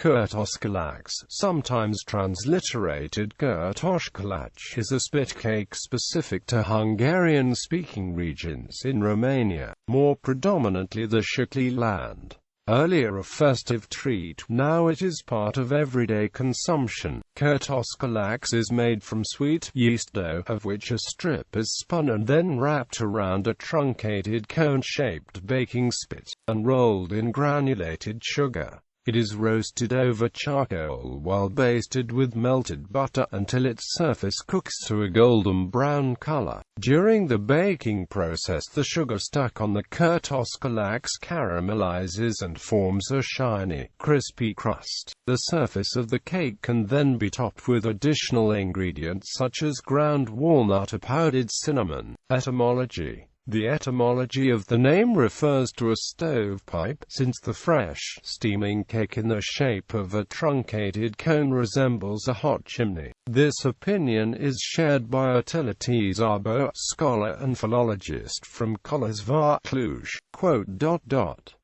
Kürtőskalács, sometimes transliterated Kürtőskalács, is a spit cake specific to Hungarian-speaking regions in Romania, more predominantly the Szekely land. Earlier a festive treat, now it is part of everyday consumption. Kürtőskalács is made from sweet yeast dough, of which a strip is spun and then wrapped around a truncated cone-shaped baking spit, and rolled in granulated sugar. It is roasted over charcoal while basted with melted butter until its surface cooks to a golden brown color. During the baking process, the sugar stuck on the Kürtőskalács caramelizes and forms a shiny, crispy crust. The surface of the cake can then be topped with additional ingredients such as ground walnut or powdered cinnamon. Etymology. The etymology of the name refers to a stovepipe, since the fresh, steaming cake in the shape of a truncated cone resembles a hot chimney. This opinion is shared by Markolaci, scholar and philologist from Cluj.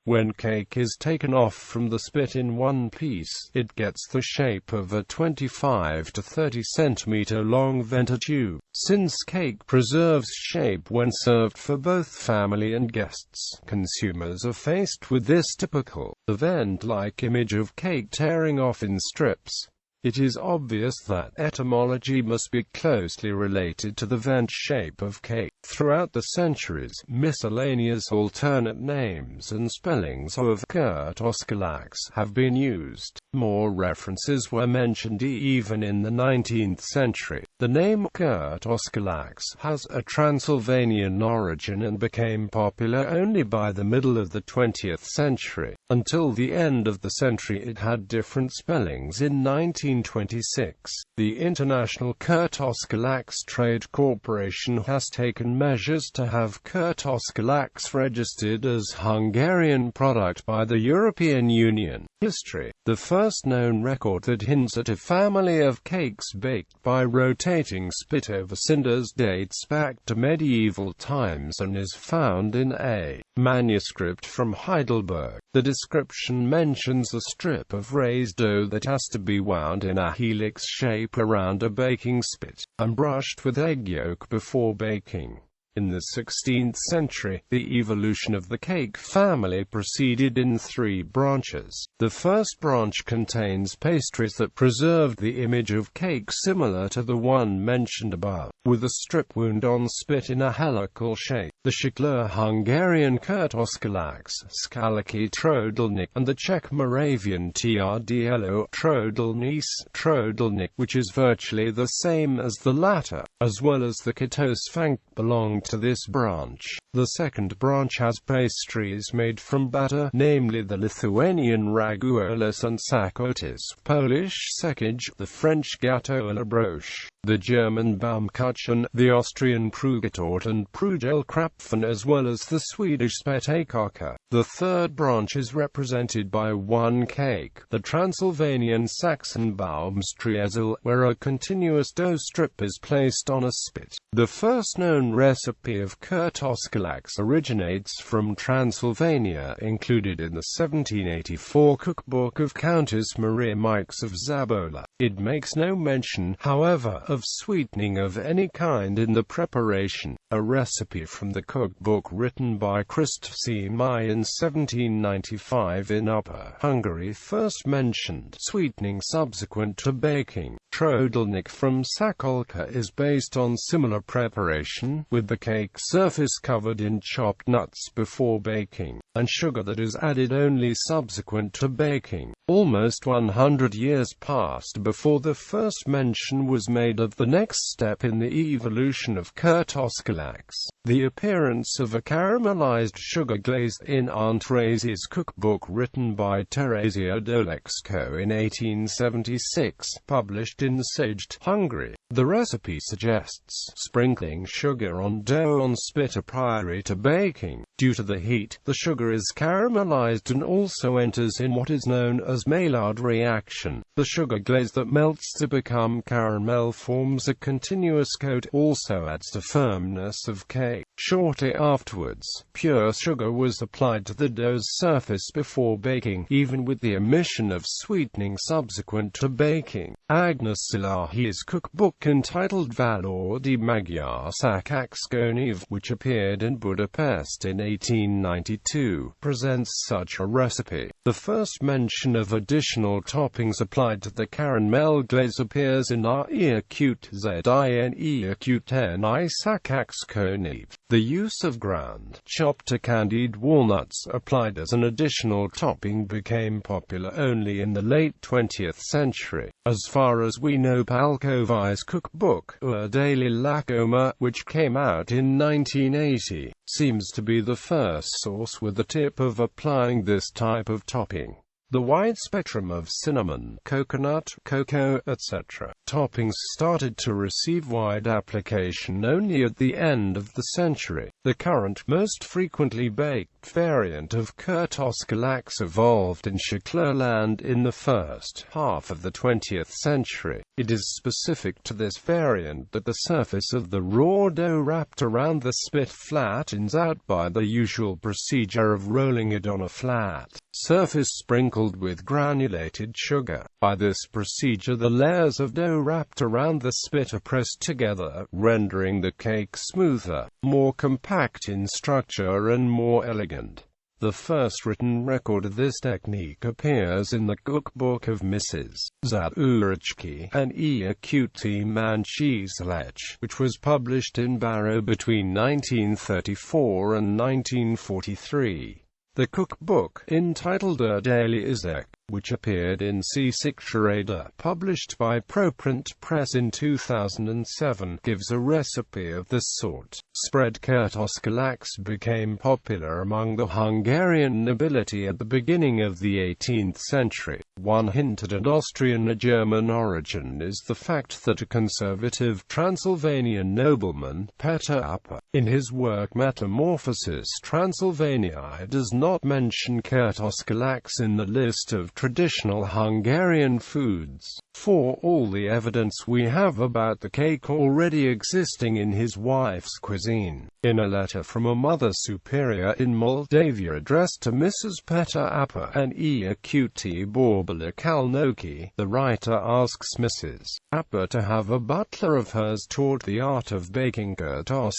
When cake is taken off from the spit in one piece, it gets the shape of a 25 to 30 centimeter long venta tube. Since cake preserves shape when served for both family and guests, consumers are faced with this typical, vent-like image of cake tearing off in strips. It is obvious that etymology must be closely related to the vent shape of cake. Throughout the centuries, miscellaneous alternate names and spellings of Kürtőskalács have been used. More references were mentioned even in the 19th century. The name Kürtőskalács has a Transylvanian origin and became popular only by the middle of the 20th century. Until the end of the century it had different spellings. In 1926, the International Kürtőskalács Trade Corporation has taken measures to have Kürtőskalács registered as Hungarian product by the European Union. History. The first known record that hints at a family of cakes baked by rotating spit over cinders dates back to medieval times and is found in a manuscript from Heidelberg. The description mentions a strip of raised dough that has to be wound in a helix shape around a baking spit, and brushed with egg yolk before baking. In the 16th century, the evolution of the cake family proceeded in three branches. The first branch contains pastries that preserved the image of cake similar to the one mentioned above, with a strip wound on spit in a helical shape. The Szekely Hungarian Kürtőskalács, Szekely trodelnik, and the Czech Moravian trdlo trodelnik, which is virtually the same as the latter, as well as the Kurtosh belong to this branch. The second branch has pastries made from batter, namely the Lithuanian raguoles and sakotis, Polish sekage, the French gâteau à la broche, the German Baumkuchen, the Austrian Prugetort and Prugelkrapfen, as well as the Swedish Spettekaka. The third branch is represented by one cake, the Transylvanian Saxon Baumstriesel, where a continuous dough strip is placed on a spit. The first known recipe of Kürtőskalács originates from Transylvania, included in the 1784 cookbook of Countess Maria Mikes of Zabola. It makes no mention, however, of sweetening of any kind in the preparation. A recipe from the cookbook written by Christoph Szekely in 1795 in Upper Hungary first mentioned sweetening subsequent to baking. Trodelnik from Szekely is based on similar preparation, with the cake surface covered in chopped nuts before baking, and sugar that is added only subsequent to baking. Almost 100 years passed before the first mention was made of the next step in the evolution of Kürtőskalács, the appearance of a caramelized sugar glaze in Aunt Teresa's cookbook written by Teresia Doleczko in 1876, published in Szeged, Hungary. The recipe suggests sprinkling sugar on dough on spit prior to baking. Due to the heat, the sugar is caramelized and also enters in what is known as Maillard reaction. The sugar glaze that melts to become caramel forms a continuous coat, also adds to firmness of cake. Shortly afterwards, pure sugar was applied to the dough's surface before baking, even with the omission of sweetening subsequent to baking. Agnes Szilágy's cookbook entitled Valódi Magyar Szakácskönyv, which appeared in Budapest in 1892, presents such a recipe. The first mention of additional toppings applied to the caramel glaze appears in R.E.Q.T.Z.I.N.E.Q.10 Szakácskönyv. The use of ground, chopped or candied walnuts applied as an additional topping became popular only in the late 20th century. As far as we know, Palkovi's cookbook, Daily Lakoma, which came out in 1980, seems to be the first source with the tip of applying this type of topping. The wide spectrum of cinnamon, coconut, cocoa, etc. toppings started to receive wide application only at the end of the century. The current, most frequently baked variant of Kürtőskalács evolved in Szekely in the first half of the 20th century. It is specific to this variant that the surface of the raw dough wrapped around the spit flattens out by the usual procedure of rolling it on a flat surface sprinkled with granulated sugar. By this procedure, the layers of dough wrapped around the spit are pressed together, rendering the cake smoother, more compact in structure and more elegant. The first written record of this technique appears in the cookbook of Mrs. Zauricki and E.Q.T. Manchislech, which was published in Barrow between 1934 and 1943. The cookbook, entitled A Daily Izek, which appeared in Szekely, published by Proprint Press in 2007, gives a recipe of this sort. Spread Kürtőskalács became popular among the Hungarian nobility at the beginning of the 18th century. One hint at an Austrian or German origin is the fact that a conservative Transylvanian nobleman, Peter Apper, in his work Metamorphosis Transylvaniae, does not mention Kürtőskalács in the list of traditional Hungarian foods. For all the evidence we have about the cake already existing in his wife's cuisine. In a letter from a mother superior in Moldavia addressed to Mrs. Peter Apper and E.Q.T. Borbala Kalnoki, the writer asks Mrs. Apper to have a butler of hers taught the art of baking kurtosh.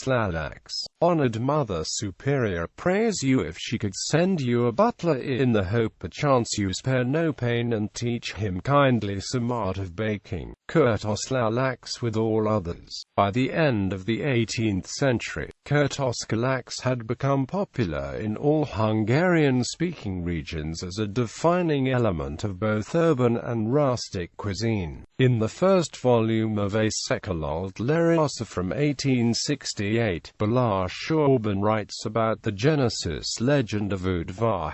Honored Mother Superior prays you if she could send you a butler in the hope perchance you spare no pain and teach him kindly some art of baking kurtosh with all others. By the end of the 18th century, Kürtőskalács had become popular in all Hungarian-speaking regions as a defining element of both urban and rustic cuisine. In the first volume of A Szekely from 1868, Balázs Orban writes about the Genesis legend of Udvar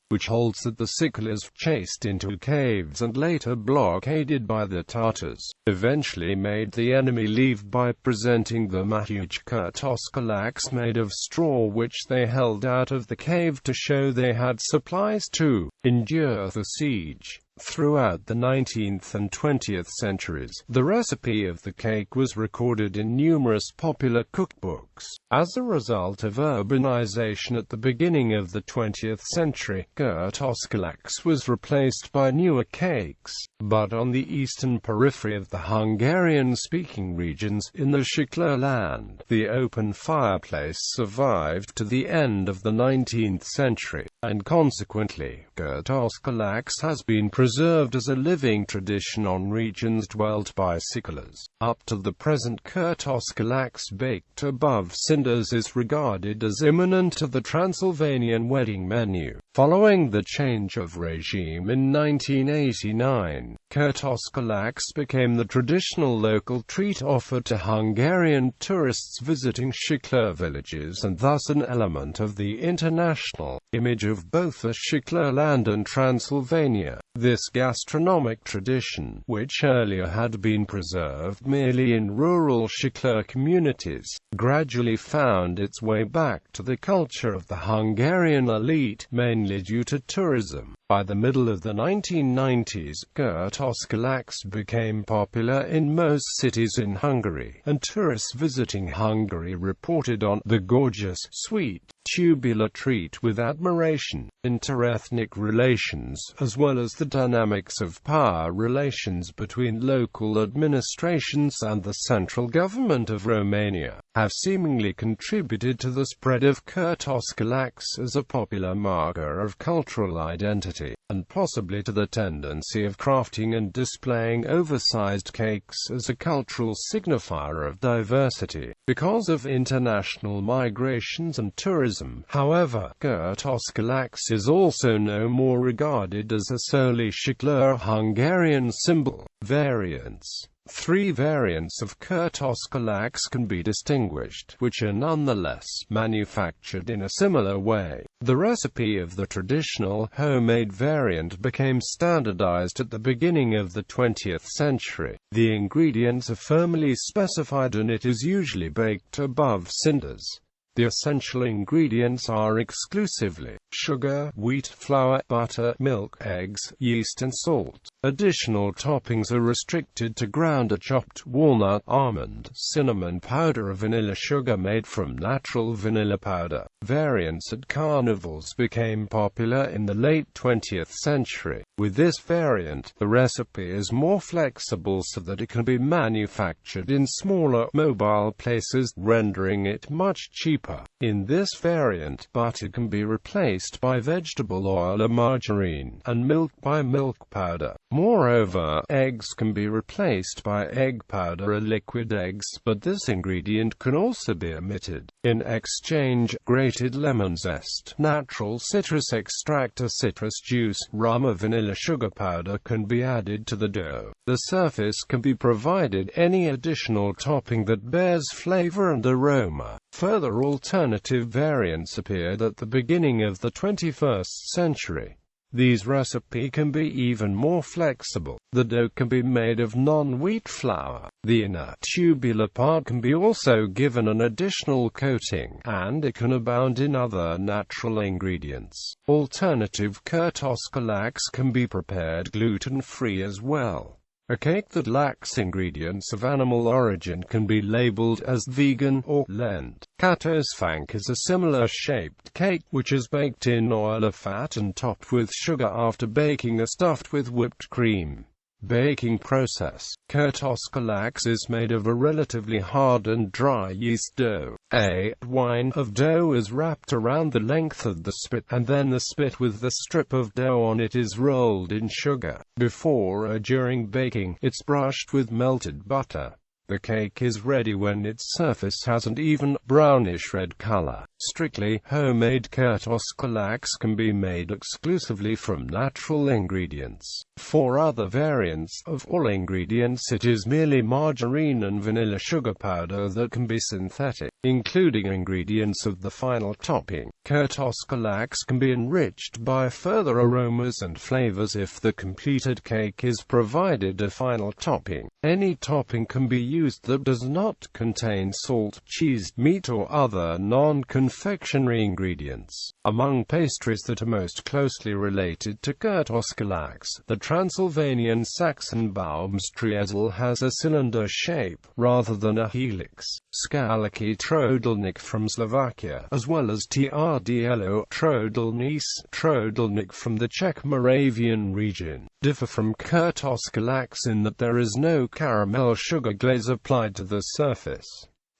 which holds that the Szekelys, chased into caves and later blockaded by the Tartars, eventually made the enemy leave by presenting them a huge Kürtőskalács made of straw which they held out of the cave to show they had supplies to endure the siege. Throughout the 19th and 20th centuries, the recipe of the cake was recorded in numerous popular cookbooks. As a result of urbanization at the beginning of the 20th century, Kürtőskalács was replaced by newer cakes. But on the eastern periphery of the Hungarian-speaking regions, in the Szekely, the open fireplace survived to the end of the 19th century, and consequently, Kürtőskalács has been preserved as a living tradition on regions dwelt by Szekelys. Up to the present, Kürtőskalács baked above cinders is regarded as imminent to the Transylvanian wedding menu. Following the change of regime in 1989, Kürtőskalács became the traditional local treat offered to Hungarian tourists visiting Szekely villages and thus an element of the international image of both the Szekely and Transylvania. This gastronomic tradition, which earlier had been preserved merely in rural shikler communities, gradually found its way back to the culture of the Hungarian elite, mainly due to tourism. By the middle of the 1990s, Kürtőskalács became popular in most cities in Hungary, and tourists visiting Hungary reported on the gorgeous, sweet, tubular treat with admiration. Interethnic relations, as well as the dynamics of power relations between local administrations and the central government of Romania, have seemingly contributed to the spread of Kürtőskalács as a popular marker of cultural identity, and possibly to the tendency of crafting and displaying oversized cakes as a cultural signifier of diversity. Because of international migrations and tourism, however, Kürtőskalács is also no more regarded as a solely shikler Hungarian symbol. Variants. 3 variants of Kürtőskalács can be distinguished, which are nonetheless manufactured in a similar way. The recipe of the traditional, homemade variant became standardized at the beginning of the 20th century. The ingredients are firmly specified and it is usually baked above cinders. The essential ingredients are exclusively sugar, wheat flour, butter, milk, eggs, yeast and salt. Additional toppings are restricted to ground or chopped walnut, almond, cinnamon powder or vanilla sugar made from natural vanilla powder. Variants at carnivals became popular in the late 20th century. With this variant, the recipe is more flexible so that it can be manufactured in smaller, mobile places, rendering it much cheaper. In this variant, butter can be replaced by vegetable oil or margarine, and milk by milk powder. Moreover, eggs can be replaced by egg powder or liquid eggs, but this ingredient can also be omitted. In exchange, grated lemon zest, natural citrus extract or citrus juice, rum or vanilla sugar powder can be added to the dough. The surface can be provided any additional topping that bears flavor and aroma. Further alternative variants appeared at the beginning of the 21st century. These recipes can be even more flexible. The dough can be made of non-wheat flour. The inner, tubular part can be also given an additional coating, and it can abound in other natural ingredients. Alternative Kürtőskalács can be prepared gluten-free as well. A cake that lacks ingredients of animal origin can be labeled as vegan or land.Kürtőskalács is a similar shaped cake which is baked in oil or fat and topped with sugar after baking or stuffed with whipped cream. Baking process. Kürtőskalács is made of a relatively hard and dry yeast dough. A wine of dough is wrapped around the length of the spit, and then the spit with the strip of dough on it is rolled in sugar. Before or during baking, it's brushed with melted butter. The cake is ready when its surface has an even, brownish red color. Strictly homemade Kürtőskalács can be made exclusively from natural ingredients. For other variants, of all ingredients it is merely margarine and vanilla sugar powder that can be synthetic, including ingredients of the final topping. Kürtőskalács can be enriched by further aromas and flavors if the completed cake is provided a final topping. Any topping can be used that does not contain salt, cheese, meat or other non-confectionery ingredients. Among pastries that are most closely related to Kürtőskalács, the Transylvanian Saxon Baumstrudel has a cylinder shape, rather than a helix. Szekely trodelník from Slovakia, as well as trdlo trodelník from the Czech Moravian region, differ from Kürtőskalács in that there is no caramel sugar glaze applied to the surface.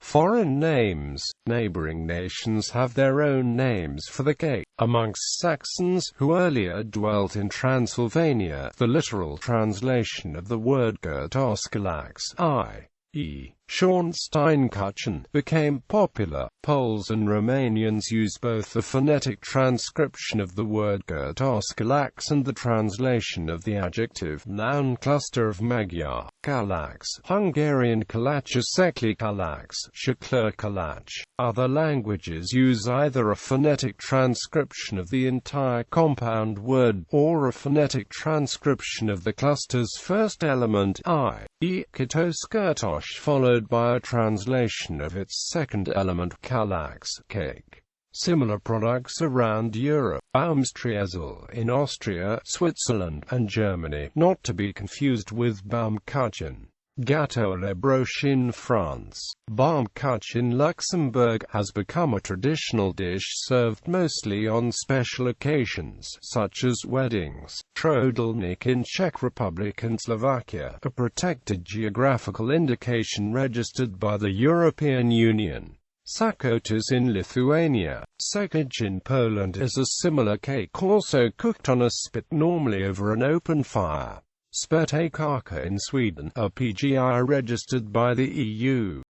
Foreign names. Neighboring nations have their own names for the cake. Amongst Saxons, who earlier dwelt in Transylvania, the literal translation of the word Kürtőskalács, i.e., Schornsteinkuchen became popular. Poles and Romanians use both the phonetic transcription of the word Kürtőskalács and the translation of the adjective noun cluster of Magyar kalach, Hungarian kalach, Szekely kalach, Kürtőskalács. Other languages use either a phonetic transcription of the entire compound word, or a phonetic transcription of the cluster's first element, i.e. kurtosh, followed by a translation of its second element, kalach, cake. Similar products around Europe: Baumstreusel in Austria, Switzerland, and Germany, not to be confused with Baumkuchen. Gâteau à la broche in France. Baumkuchen in Luxembourg has become a traditional dish served mostly on special occasions, such as weddings. Trodelník in Czech Republic and Slovakia, a protected geographical indication registered by the European Union. Sakotas in Lithuania. Szekely in Poland is a similar cake, also cooked on a spit, normally over an open fire. Spettekaka in Sweden, a PGI registered by the EU.